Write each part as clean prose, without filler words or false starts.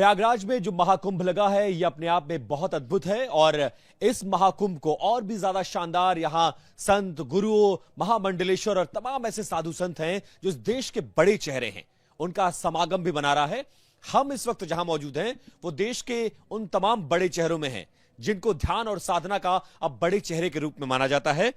प्रयागराज में जो महाकुंभ लगा है ये अपने आप में बहुत अद्भुत है और इस महाकुंभ को और भी ज्यादा शानदार यहां संत, गुरुओं, महामंडलेश्वर और तमाम ऐसे साधु संत हैं जो इस देश के बड़े चेहरे हैं, उनका समागम भी बना रहा है। हम इस वक्त जहां मौजूद हैं वो देश के उन तमाम बड़े चेहरों में हैं जिनको ध्यान और साधना का अब बड़े चेहरे के रूप में माना जाता है।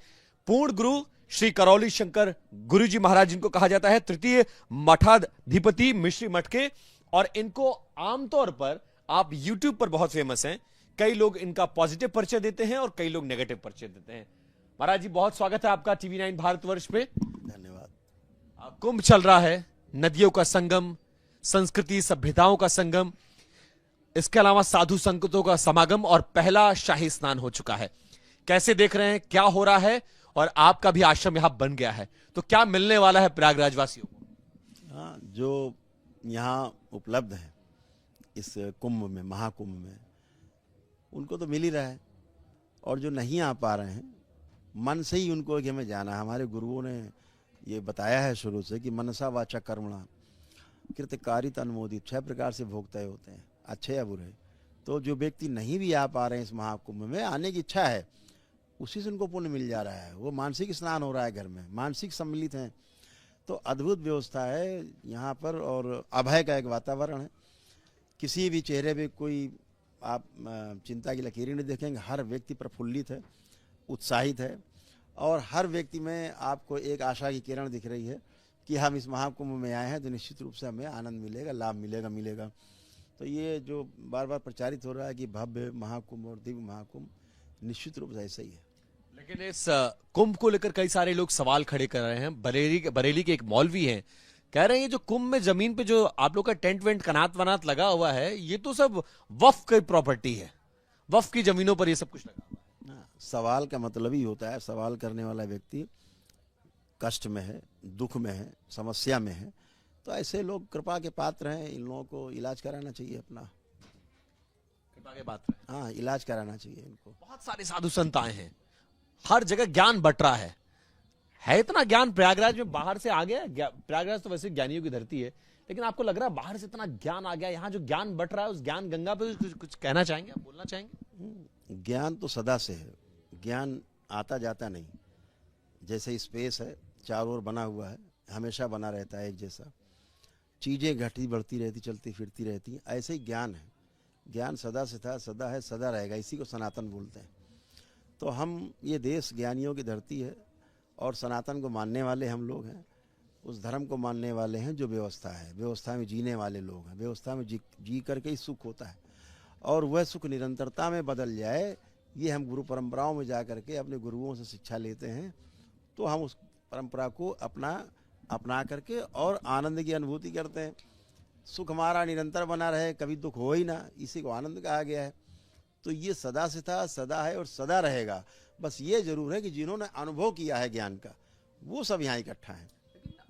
पूर्ण गुरु श्री करौली शंकर गुरु जी महाराज, जिनको कहा जाता है तृतीय मठाधिपति मिश्री मठ के, और इनको आमतौर पर आप YouTube पर बहुत फेमस हैं। कई लोग इनका पॉजिटिव परिचय देते हैं और कई लोग नेगेटिव परिचय देते हैं। महाराज जी, बहुत स्वागत है आपका TV9 भारतवर्ष पे। धन्यवाद। कुंभ चल रहा है, नदियों का संगम, संस्कृति सभ्यताओं का संगम, इसके अलावा साधु संतों का समागम और पहला शाही स्नान हो चुका है। कैसे देख रहे हैं, क्या हो रहा है? और आपका भी आश्रम यहां बन गया है, तो क्या मिलने वाला है प्रयागराज वासियों को? हाँ, जो यहाँ उपलब्ध है इस कुंभ में, महाकुंभ में, उनको तो मिल ही रहा है। और जो नहीं आ पा रहे हैं, मन से ही उनको कि हमें जाना है। हमारे गुरुओं ने ये बताया है शुरू से कि मनसा वाचा कर्मणा कृतकारित अनुमोदित 6 प्रकार से भोग तय होते हैं, अच्छे या बुरे। तो जो व्यक्ति नहीं भी आ पा रहे हैं इस महाकुंभ में, आने की इच्छा है, उसी से उनको पुण्य मिल जा रहा है। वो मानसिक स्नान हो रहा है घर में, मानसिक सम्मिलित हैं। तो अद्भुत व्यवस्था है यहाँ पर और अभय का एक वातावरण है। किसी भी चेहरे पे कोई आप चिंता की लकीरें नहीं देखेंगे। हर व्यक्ति प्रफुल्लित है, उत्साहित है और हर व्यक्ति में आपको एक आशा की किरण दिख रही है कि हम इस महाकुंभ में आए हैं तो निश्चित रूप से हमें आनंद मिलेगा, लाभ मिलेगा। तो ये जो बार बार प्रचारित हो रहा है कि भव्य महाकुंभ और दिव्य महाकुंभ, निश्चित रूप से ऐसा ही है। लेकिन इस कुंभ को लेकर कई सारे लोग सवाल खड़े कर रहे हैं। बरेली के एक मौलवी हैं, कह रहे हैं ये जो कुंभ में जमीन पे जो आप लोग का टेंट वेंट कनात वनात लगा हुआ है, ये तो सब वक्फ की प्रॉपर्टी है, वक्फ की जमीनों पर ये सब कुछ लगा हुआ है। सवाल का मतलब ही होता है, सवाल करने वाला व्यक्ति कष्ट में है, दुख में है, समस्या में है, तो ऐसे लोग कृपा के पात्र हैं। इन लोगों को इलाज कराना चाहिए अपना, कृपा के पात्र। हाँ, इलाज कराना चाहिए इनको। बहुत सारे साधु संत आए हैं, हर जगह ज्ञान बट रहा है इतना ज्ञान प्रयागराज में बाहर से आ गया। प्रयागराज तो वैसे ज्ञानियों की धरती है, लेकिन आपको लग रहा है बाहर से इतना ज्ञान आ गया, यहाँ जो ज्ञान बट रहा है उस ज्ञान गंगा पे कुछ कहना चाहेंगे, आप बोलना चाहेंगे? ज्ञान तो सदा से है, ज्ञान आता जाता नहीं। जैसे स्पेस है, चारों ओर बना हुआ है, हमेशा बना रहता है एक जैसा, चीजें घटती बढ़ती रहती, चलती फिरती रहती, ऐसे ही ज्ञान है। ज्ञान सदा से था, सदा है, सदा रहेगा, इसी को सनातन बोलते हैं। तो हम, ये देश ज्ञानियों की धरती है और सनातन को मानने वाले हम लोग हैं, उस धर्म को मानने वाले हैं जो व्यवस्था है, व्यवस्था में जीने वाले लोग हैं। व्यवस्था में जी करके ही सुख होता है और वह सुख निरंतरता में बदल जाए, ये हम गुरु परंपराओं में जा करके अपने गुरुओं से शिक्षा लेते हैं। तो हम उस परंपरा को अपना करके और आनंद की अनुभूति करते हैं। सुख हमारा निरंतर बना रहे, कभी दुख हो ही ना, इसी को आनंद कहा गया है। तो ये सदा से था, सदा है और सदा रहेगा। बस ये जरूर है कि जिन्होंने अनुभव किया है ज्ञान का, वो सब यहाँ इकट्ठा है।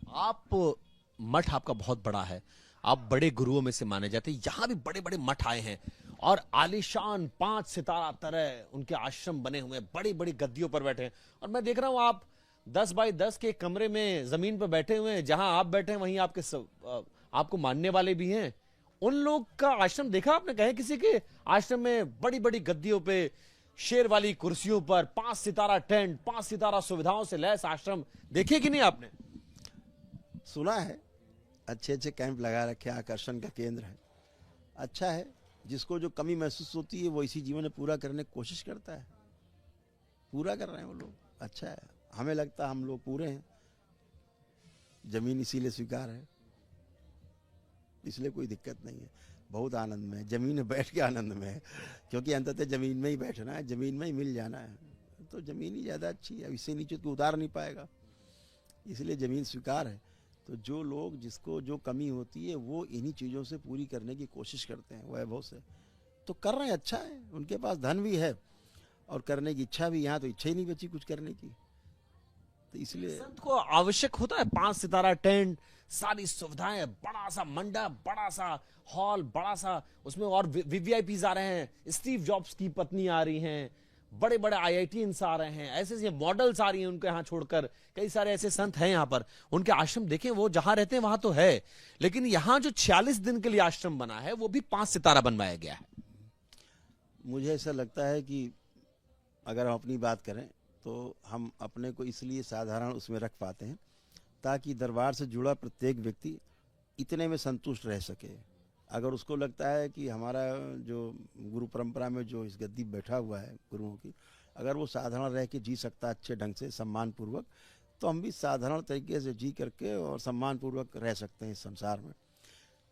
आप, मठ आपका बहुत बड़ा है, आप बड़े गुरुओं में से माने जाते हैं। यहाँ भी बड़े बड़े मठ आए हैं और आलीशान 5 सितारा तरह उनके आश्रम बने हुए हैं, बड़ी बड़ी गद्दियों पर बैठे हैं। और मैं देख रहा हूँ आप 10 बाई 10 के कमरे में जमीन पर बैठे हुए हैं। जहां आप बैठे हैं वहीं आपको मानने वाले भी हैं। उन लोग का आश्रम देखा आपने? कहे किसी के आश्रम में बड़ी बड़ी गद्दियों पे, शेर वाली कुर्सियों पर, 5 सितारा टेंट, 5 सितारा सुविधाओं से लैस आश्रम देखे कि नहीं आपने? सुना है, अच्छे अच्छे कैंप लगा रखे, आकर्षण का केंद्र है, अच्छा है। जिसको जो कमी महसूस होती है वो इसी जीवन में पूरा करने की कोशिश करता है, पूरा कर रहे हैं वो लोग, अच्छा है। हमें लगता है हम लोग पूरे हैं, जमीन इसीलिए स्वीकार है, इसलिए कोई दिक्कत नहीं है। बहुत आनंद में है, जमीन में बैठ के आनंद में है, क्योंकि अंततः जमीन में ही बैठना है, जमीन में ही मिल जाना है। तो जमीन ही ज़्यादा अच्छी है, इससे नीचे तो उतार नहीं पाएगा, इसलिए जमीन स्वीकार है। तो जो लोग, जिसको जो कमी होती है वो इन्हीं चीज़ों से पूरी करने की कोशिश करते हैं, वैभव से, तो कर रहे हैं, अच्छा है। उनके पास धन भी है और करने की इच्छा भी, यहाँ तो इच्छा ही नहीं बची कुछ करने की। तो इसलिए संत को आवश्यक होता है 5 सितारा टेंट, सारी सुविधाएं, बड़ा सा मंडप, बड़ा सा हॉल, बड़ा सा, उसमें और वीवीआईपीज आ रहे हैं, स्टीव जॉब्स की पत्नी आ रही हैं, बड़े बड़े IITians आ रहे हैं, ऐसे ऐसे मॉडल्स आ रही हैं उनके यहाँ छोड़कर। कई सारे ऐसे संत हैं यहाँ पर, उनके आश्रम देखें, वो जहां रहते हैं वहां तो है, लेकिन यहाँ जो 46 दिन के लिए आश्रम बना है वो भी 5 सितारा बनवाया गया है। मुझे ऐसा लगता है कि अगर हम अपनी बात करें तो हम अपने को इसलिए साधारण उसमें रख पाते हैं ताकि दरबार से जुड़ा प्रत्येक व्यक्ति इतने में संतुष्ट रह सके। अगर उसको लगता है कि हमारा जो गुरु परंपरा में जो इस गद्दी बैठा हुआ है गुरुओं की, अगर वो साधारण रह के जी सकता है अच्छे ढंग से सम्मान पूर्वक, तो हम भी साधारण तरीके से जी करके और सम्मान पूर्वक रह सकते हैं इस संसार में।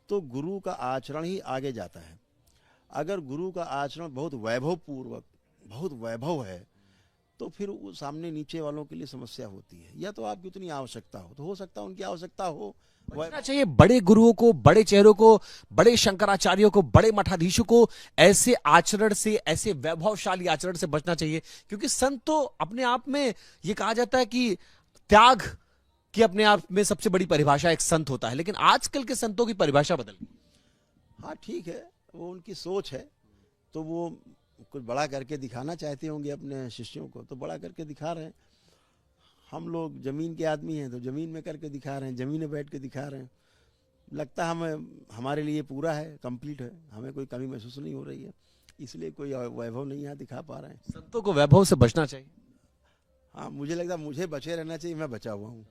तो गुरु का आचरण ही आगे जाता है। अगर गुरु का आचरण बहुत वैभव पूर्वक, बहुत वैभव है, तो फिर वो सामने नीचे वालों के लिए समस्या होती है। या तो आपकी उतनी आवश्यकता हो, तो हो सकता है उनकी आवश्यकता हो, बचना चाहिए बड़े गुरुओं को, बड़े चेहरों को, बड़े शंकराचार्यों को, बड़े मठाधीशों को ऐसे आचरण से, ऐसे वैभवशाली आचरण से बचना चाहिए। क्योंकि संत तो अपने आप में, ये कहा जाता है कि त्याग की अपने आप में सबसे बड़ी परिभाषा एक संत होता है, लेकिन आजकल के संतों की परिभाषा बदल गई। हाँ ठीक है, वो उनकी सोच है, तो वो कुछ बड़ा करके दिखाना चाहते होंगे अपने शिष्यों को, तो बड़ा करके दिखा रहे हैं। हम लोग जमीन के आदमी हैं तो जमीन में करके दिखा रहे हैं, जमीन में बैठ के दिखा रहे हैं। लगता है हमें, हमारे लिए पूरा है, कंप्लीट है, हमें कोई कमी महसूस नहीं हो रही है, इसलिए कोई वैभव नहीं यहाँ दिखा पा रहे हैं। संतों को वैभव से बचना चाहिए। हाँ, मुझे लगता है मुझे बचे रहना चाहिए, मैं बचा हुआ हूँ।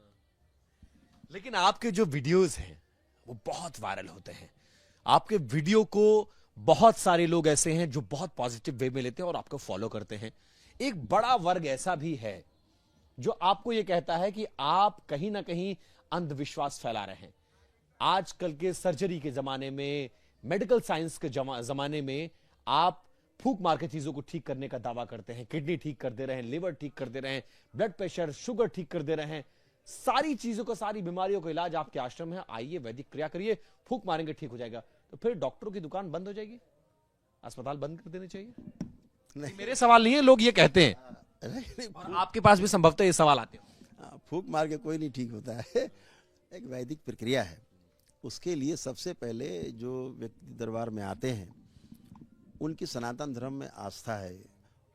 लेकिन आपके जो वीडियोस हैं वो बहुत वायरल होते हैं। आपके वीडियो को बहुत सारे लोग ऐसे हैं जो बहुत पॉजिटिव वे में लेते हैं और आपको फॉलो करते हैं। एक बड़ा वर्ग ऐसा भी है जो आपको यह कहता है कि आप कहीं ना कहीं अंधविश्वास फैला रहे हैं। आजकल के सर्जरी के जमाने में, मेडिकल साइंस के जमाने में आप फूंक मार के चीजों को ठीक करने का दावा करते हैं। किडनी ठीक कर दे रहे हैं, लिवर ठीक कर दे रहे हैं, ब्लड प्रेशर, शुगर ठीक कर दे रहे हैं। सारी चीजों का, सारी बीमारियों का इलाज आपके आश्रम में है। आइए, वैदिक क्रिया करिए, फूंक मारेंगे ठीक हो जाएगा। तो फिर डॉक्टरों की दुकान बंद हो जाएगी, अस्पताल बंद कर देने चाहिए? नहीं, मेरे सवाल नहीं है, लोग ये कहते हैं और आपके पास भी संभवतः ये सवाल आते हो। फूंक मार के कोई नहीं ठीक होता है। एक वैदिक प्रक्रिया है। उसके लिए सबसे पहले जो व्यक्ति दरबार में आते हैं उनकी सनातन धर्म में आस्था है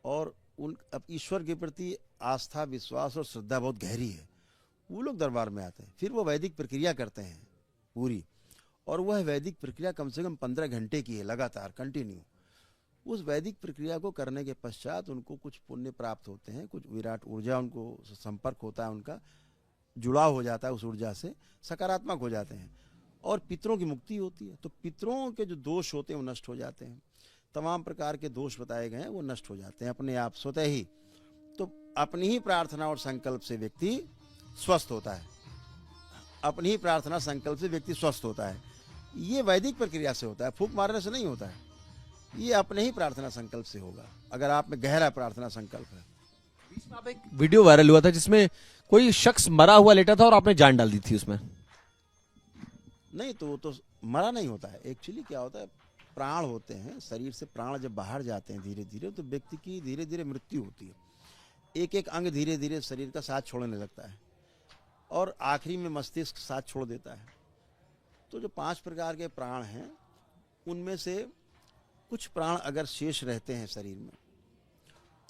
और उन अब ईश्वर के प्रति आस्था, विश्वास और श्रद्धा बहुत गहरी है। वो लोग दरबार में आते हैं, फिर वो वैदिक प्रक्रिया करते हैं पूरी, और वह वैदिक प्रक्रिया कम से कम 15 घंटे की है, लगातार कंटिन्यू। उस वैदिक प्रक्रिया को करने के पश्चात उनको कुछ पुण्य प्राप्त होते हैं, कुछ विराट ऊर्जा उनको संपर्क होता है, उनका जुड़ाव हो जाता है, उस ऊर्जा से सकारात्मक हो जाते हैं और पितरों की मुक्ति होती है। तो पितरों के जो दोष होते हैं वो नष्ट हो जाते हैं। तमाम प्रकार के दोष बताए गए हैं वो नष्ट हो जाते हैं अपने आप स्वतः ही। तो अपनी ही प्रार्थना और संकल्प से व्यक्ति स्वस्थ होता है। अपनी ही प्रार्थना संकल्प से व्यक्ति स्वस्थ होता है। ये वैदिक प्रक्रिया से होता है, फूंक मारने से नहीं होता है। ये अपने ही प्रार्थना संकल्प से होगा, अगर आप में गहरा प्रार्थना संकल्प है। बीच में आप एक वीडियो वायरल हुआ था जिसमें कोई शख्स मरा हुआ लेटा था और आपने जान डाल दी थी उसमें। नहीं, तो वो तो मरा नहीं होता है। एक्चुअली क्या होता है, प्राण होते हैं, शरीर से प्राण जब बाहर जाते हैं धीरे धीरे, तो व्यक्ति की धीरे धीरे मृत्यु होती है। एक एक अंग धीरे धीरे शरीर का साथ छोड़ने लगता है और आखिरी में मस्तिष्क साथ छोड़ देता है। तो जो 5 प्रकार के प्राण हैं उनमें से कुछ प्राण अगर शेष रहते हैं शरीर में,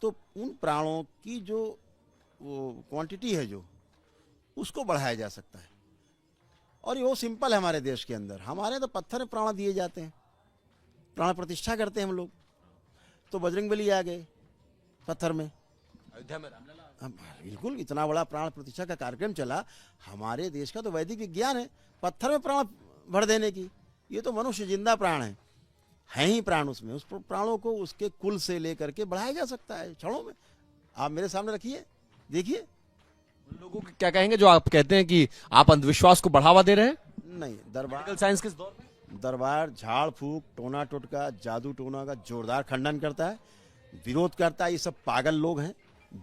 तो उन प्राणों की जो वो क्वांटिटी है जो, उसको बढ़ाया जा सकता है। और ये वो सिंपल है हमारे देश के अंदर। हमारे तो पत्थर में प्राण दिए जाते हैं, प्राण प्रतिष्ठा करते हैं हम लोग। तो बजरंगबली आ गए पत्थर में, अयोध्या में रामलला। बिल्कुल, इतना बड़ा प्राण प्रतिष्ठा का कार्यक्रम चला। हमारे देश का तो वैदिक विज्ञान है पत्थर में प्राण भर देने की। ये तो मनुष्य जिंदा प्राण है ही प्राण उसमें। उस प्राणों को उसके कुल से लेकर के बढ़ाया जा सकता है क्षणों में। आप मेरे सामने रखिए, देखिए। उन लोगों को क्या कहेंगे जो आप कहते हैं कि आप अंधविश्वास को बढ़ावा दे रहे हैं? नहीं, दरबार मेडिकल साइंस किस दौर में? दरबार झाड़ फूक, टोना टोटका, जादू टोना का जोरदार खंडन करता है, विरोध करता है। ये सब पागल लोग हैं,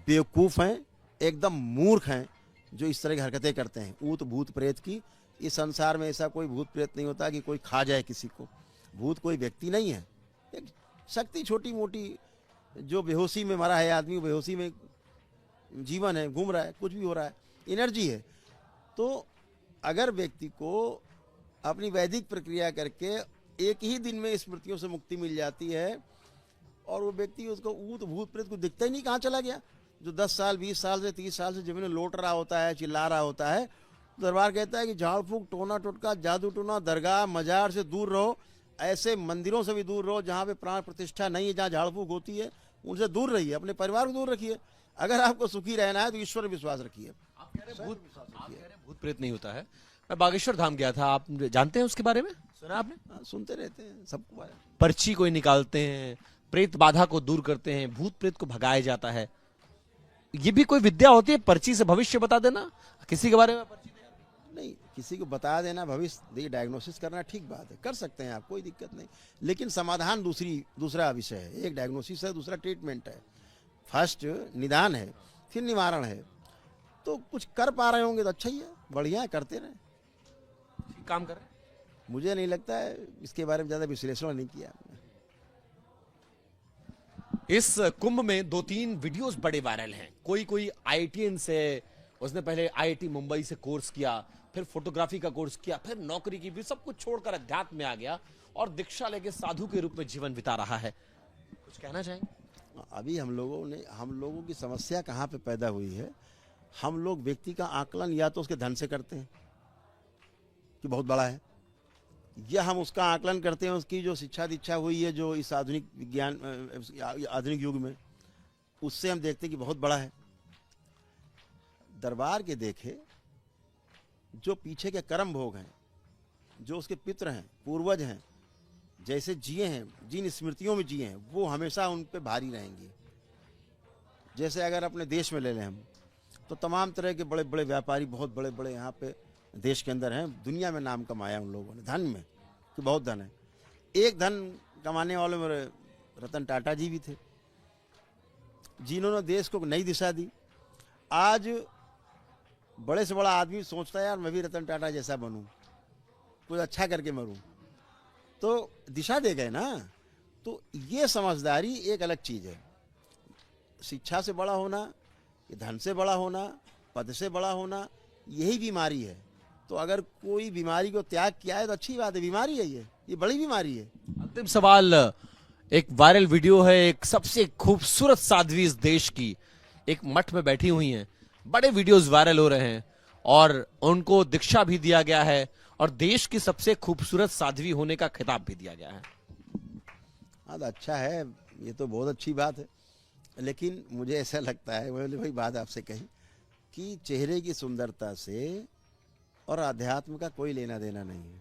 बेवकूफ़ हैं, एकदम मूर्ख हैं जो इस तरह की हरकतें करते हैं। ऊत भूत प्रेत की, इस संसार में ऐसा कोई भूत प्रेत नहीं होता कि कोई खा जाए किसी को। भूत कोई व्यक्ति नहीं है, एक शक्ति छोटी मोटी, जो बेहोशी में मरा है आदमी, बेहोशी में जीवन है, घूम रहा है, कुछ भी हो रहा है, एनर्जी है। तो अगर व्यक्ति को अपनी वैदिक प्रक्रिया करके एक ही दिन में स्मृतियों से मुक्ति मिल जाती है, और वो व्यक्ति उसको भूत प्रेत को दिखता ही नहीं, कहाँ चला गया। जो 10 साल 20 साल से 30 साल से जमीन में लौट रहा होता है, चिल्ला रहा होता है, दरबार कहता है कि झाड़ फूक, टोना टोटका, जादू टोना, दरगाह मजार से दूर रहो, ऐसे मंदिरों से भी दूर रहो जहाँ पे प्राण प्रतिष्ठा नहीं है, जहाँ झाड़ फूक होती है, उनसे दूर रहिए, अपने परिवार को दूर रखिए। अगर आपको सुखी रहना है तो ईश्वर विश्वास रखिए। आप कह रहे हैं भूत प्रेत नहीं होता है। मैं बागेश्वर धाम गया था, आप जानते हैं उसके बारे में, सुना आपने? हाँ, सुनते रहते हैं, सबको पता है। पर्ची कोई निकालते हैं, प्रेत बाधा को दूर करते हैं, भूत प्रेत को भगाया जाता है। ये भी कोई विद्या होती है, पर्ची से भविष्य बता देना किसी के बारे में? पर्ची नहीं, किसी को बता देना, भविष्य देखिए डायग्नोसिस करना ठीक बात है, कर सकते हैं आप, कोई दिक्कत नहीं, लेकिन समाधान दूसरा विषय है। एक डायग्नोसिस है, दूसरा ट्रीटमेंट है। फर्स्ट निदान है, फिर निवारण है। तो कुछ कर पा रहे होंगे तो अच्छा ही है, बढ़िया है, करते रहें, काम कर रहे हैं। मुझे नहीं लगता है इसके बारे में ज्यादा विश्लेषण नहीं किया हमने। इस कुंभ में 2-3 वीडियोस बड़े वायरल हैं। कोई आईआईटीएन से, उसने पहले आईआईटी मुंबई से कोर्स किया, फिर फोटोग्राफी का कोर्स किया, फिर नौकरी की, भी सब कुछ छोड़कर अध्यात्म में आ गया और दीक्षा लेके साधु के रूप में जीवन बिता रहा है। कुछ कहना चाहेंगे? अभी हम लोगों की समस्या कहाँ पे पैदा हुई है, हम लोग व्यक्ति का आकलन या तो उसके धन से करते हैं कि बहुत बड़ा है, या हम उसका आकलन करते हैं उसकी जो शिक्षा दीक्षा हुई है, जो इस आधुनिक विज्ञान आधुनिक युग में, उससे हम देखते हैं कि बहुत बड़ा है। दरबार के देखे जो पीछे के कर्म भोग हैं, जो उसके पितर हैं, पूर्वज हैं, जैसे जिए हैं, जिन स्मृतियों में जिए हैं, वो हमेशा उन पे भारी रहेंगी। जैसे अगर अपने देश में ले लें हम, तो तमाम तरह के बड़े बड़े व्यापारी, बहुत बड़े बड़े यहाँ पे देश के अंदर हैं, दुनिया में नाम कमाया उन लोगों ने, धन में कि बहुत धन है। एक धन कमाने वाले मेरे रतन टाटा जी भी थे, जिन्होंने देश को नई दिशा दी। आज बड़े से बड़ा आदमी सोचता है यार मैं भी रतन टाटा जैसा बनूं, कुछ अच्छा करके मरूं, तो दिशा दे गए ना। तो ये समझदारी एक अलग चीज है। शिक्षा से बड़ा होना, धन से बड़ा होना, पद से बड़ा होना, यही बीमारी है। तो अगर कोई बीमारी को त्याग किया है तो अच्छी बात है, बीमारी है ये बड़ी बीमारी है। अंतिम सवाल, एक वायरल वीडियो है, एक सबसे खूबसूरत साध्वी इस देश की एक मठ में बैठी हुई हैं, बड़े वीडियोस वायरल हो रहे हैं और उनको दीक्षा भी दिया गया है और देश की सबसे खूबसूरत साध्वी होने का खिताब भी दिया गया है। हाँ, तो अच्छा है, ये तो बहुत अच्छी बात है, लेकिन मुझे ऐसा लगता है, मैंने वही बात आपसे कही कि चेहरे की सुंदरता से और अध्यात्म का कोई लेना देना नहीं है।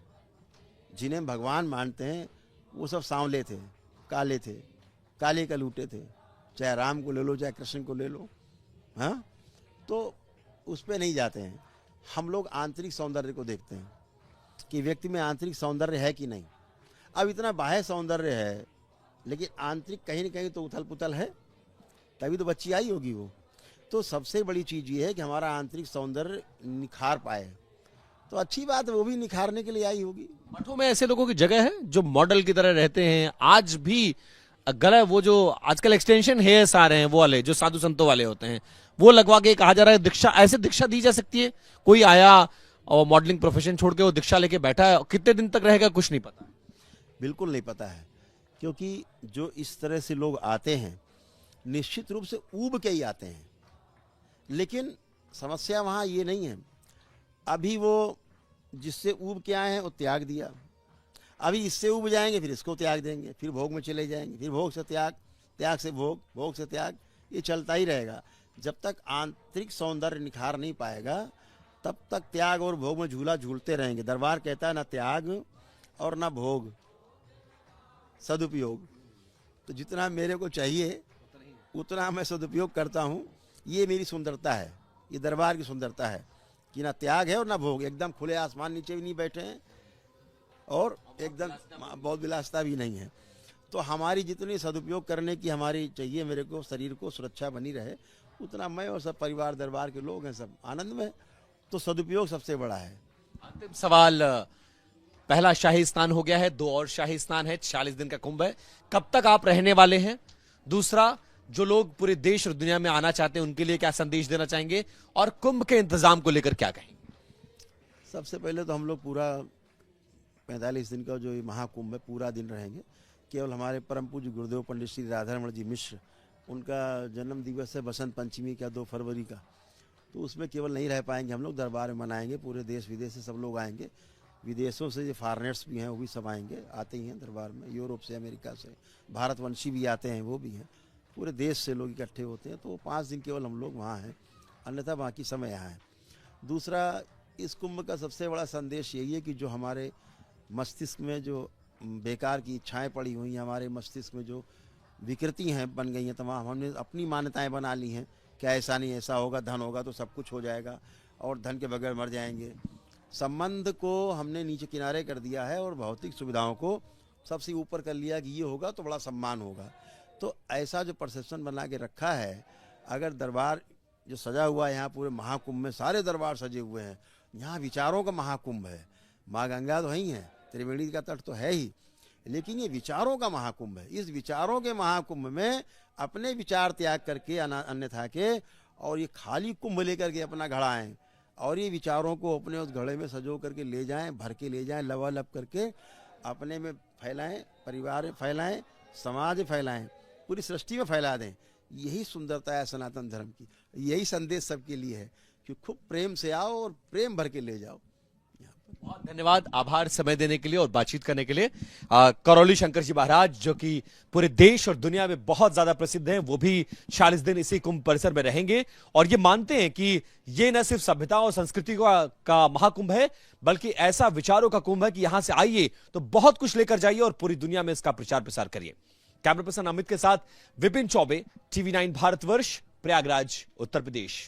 जिन्हें भगवान मानते हैं वो सब सांवले थे, काले थे, काले कलूटे थे, चाहे राम को ले लो, चाहे कृष्ण को ले लो। हाँ, तो उस पर नहीं जाते हैं। हम लोग आंतरिक सौंदर्य को देखते हैं कि व्यक्ति में आंतरिक सौंदर्य है कि नहीं। अब इतना बाह्य सौंदर्य है, लेकिन आंतरिक कहीं न कहीं तो उथल पुथल है, तभी तो बच्ची आई होगी वो। तो सबसे बड़ी चीज़ ये है कि हमारा आंतरिक सौंदर्य निखार पाए, तो अच्छी बात है, वो भी निखारने के लिए आई होगी। मठों में ऐसे लोगों की जगह है जो मॉडल की तरह रहते हैं आज भी। गला, वो जो आजकल एक्सटेंशन हेयर्स आ रहे हैं, वो वाले जो साधु संतों वाले होते हैं, वो लगवा के कहा जा रहा है दीक्षा, ऐसे दीक्षा दी जा सकती है। कोई आया और मॉडलिंग प्रोफेशन छोड़ के वो दीक्षा लेके बैठा है, कितने दिन तक रहेगा कुछ नहीं पता। बिल्कुल नहीं पता है, क्योंकि जो इस तरह से लोग आते हैं निश्चित रूप से ऊब के ही आते हैं, लेकिन समस्या वहाँ ये नहीं है। अभी वो जिससे ऊब के आए हैं वो त्याग दिया, अभी इससे ऊब जाएंगे, फिर इसको त्याग देंगे, फिर भोग में चले जाएंगे, फिर भोग से त्याग, त्याग से भोग, भोग से त्याग, ये चलता ही रहेगा। जब तक आंतरिक सौंदर्य निखार नहीं पाएगा तब तक त्याग और भोग में झूला झूलते रहेंगे। दरबार कहता है ना त्याग और ना भोग, सदुपयोग। तो जितना मेरे को चाहिए उतना मैं सदुपयोग करता हूँ। ये मेरी सुंदरता है, ये दरबार की सुंदरता है कि ना त्याग है और ना भोग, एकदम खुले आसमान नीचे भी नहीं बैठे हैं और एकदम बहुत विलासता भी नहीं है। तो हमारी जितनी सदुपयोग करने की हमारी चाहिए, मेरे को शरीर को सुरक्षा बनी रहे, उतना मैं और सब परिवार दरबार के लोग हैं सब आनंद में। तो सदुपयोग सबसे बड़ा है। अंतिम सवाल, पहला शाही स्नान हो गया है, 2 और शाही स्नान है, 46 दिन का कुंभ है, कब तक आप रहने वाले हैं? दूसरा, जो लोग पूरे देश और दुनिया में आना चाहते हैं उनके लिए क्या संदेश देना चाहेंगे और कुंभ के इंतजाम को लेकर क्या कहेंगे? सबसे पहले तो हम लोग पूरा 45 दिन का जो ये महाकुंभ है पूरा दिन रहेंगे। केवल हमारे परम पूज्य गुरुदेव पंडित श्री राधारमण जी मिश्र, उनका जन्म दिवस है बसंत पंचमी का 2 फरवरी का, तो उसमें केवल नहीं रह पाएंगे हम लोग, दरबार में मनाएंगे, पूरे देश विदेश से सब लोग आएंगे, विदेशों से जो फॉरेनर्स भी हैं वो भी सब आएंगे, आते ही हैं दरबार में, यूरोप से, अमेरिका से, भारतवंशी भी आते हैं, वो भी हैं, पूरे देश से लोग इकट्ठे होते हैं। तो 5 दिन केवल हम लोग वहाँ हैं, अन्यथा बाकी समय यहाँ है। दूसरा, इस कुंभ का सबसे बड़ा संदेश यही है कि जो हमारे मस्तिष्क में जो बेकार की इच्छाएं पड़ी हुई हैं, हमारे मस्तिष्क में जो विकृति हैं बन गई हैं तमाम, हमने अपनी मान्यताएं बना ली हैं कि ऐसा नहीं, ऐसा होगा, धन होगा तो सब कुछ हो जाएगा और धन के बगैर मर जाएंगे। संबंध को हमने नीचे किनारे कर दिया है और भौतिक सुविधाओं को सबसे ऊपर कर लिया कि ये होगा तो बड़ा सम्मान होगा। तो ऐसा जो परसेप्शन बना के रखा है, अगर दरबार जो सजा हुआ है यहाँ पूरे महाकुंभ में, सारे दरबार सजे हुए हैं, यहाँ विचारों का महाकुंभ है। माँ गंगा तो है ही है, त्रिवेणी का तट तो है ही, लेकिन ये विचारों का महाकुंभ है। इस विचारों के महाकुंभ में अपने विचार त्याग करके अन्यथा के और ये खाली कुंभ लेकर के अपना घड़ा आए और ये विचारों को अपने उस घड़े में सजो करके ले जाएं, भर के ले जाएं, लबालब करके अपने में फैलाएं, परिवार में फैलाएं, समाज में फैलाएं, पूरी सृष्टि में फैला दें। यही सुंदरता है सनातन धर्म की, यही संदेश सबके लिए है कि खूब प्रेम से आओ और प्रेम भर के ले जाओ। बहुत धन्यवाद, आभार समय देने के लिए और बातचीत करने के लिए। करौली शंकर जी महाराज जो कि पूरे देश और दुनिया में बहुत ज्यादा प्रसिद्ध हैं, वो भी 40 दिन इसी कुंभ परिसर में रहेंगे और ये मानते हैं कि ये न सिर्फ सभ्यता और संस्कृति का महाकुंभ है, बल्कि ऐसा विचारों का कुंभ है कि यहां से आइए तो बहुत कुछ लेकर जाइए और पूरी दुनिया में इसका प्रचार प्रसार करिए। कैमरा पर्सन अमित के साथ विपिन चौबे, TV9 भारतवर्ष, प्रयागराज, उत्तर प्रदेश।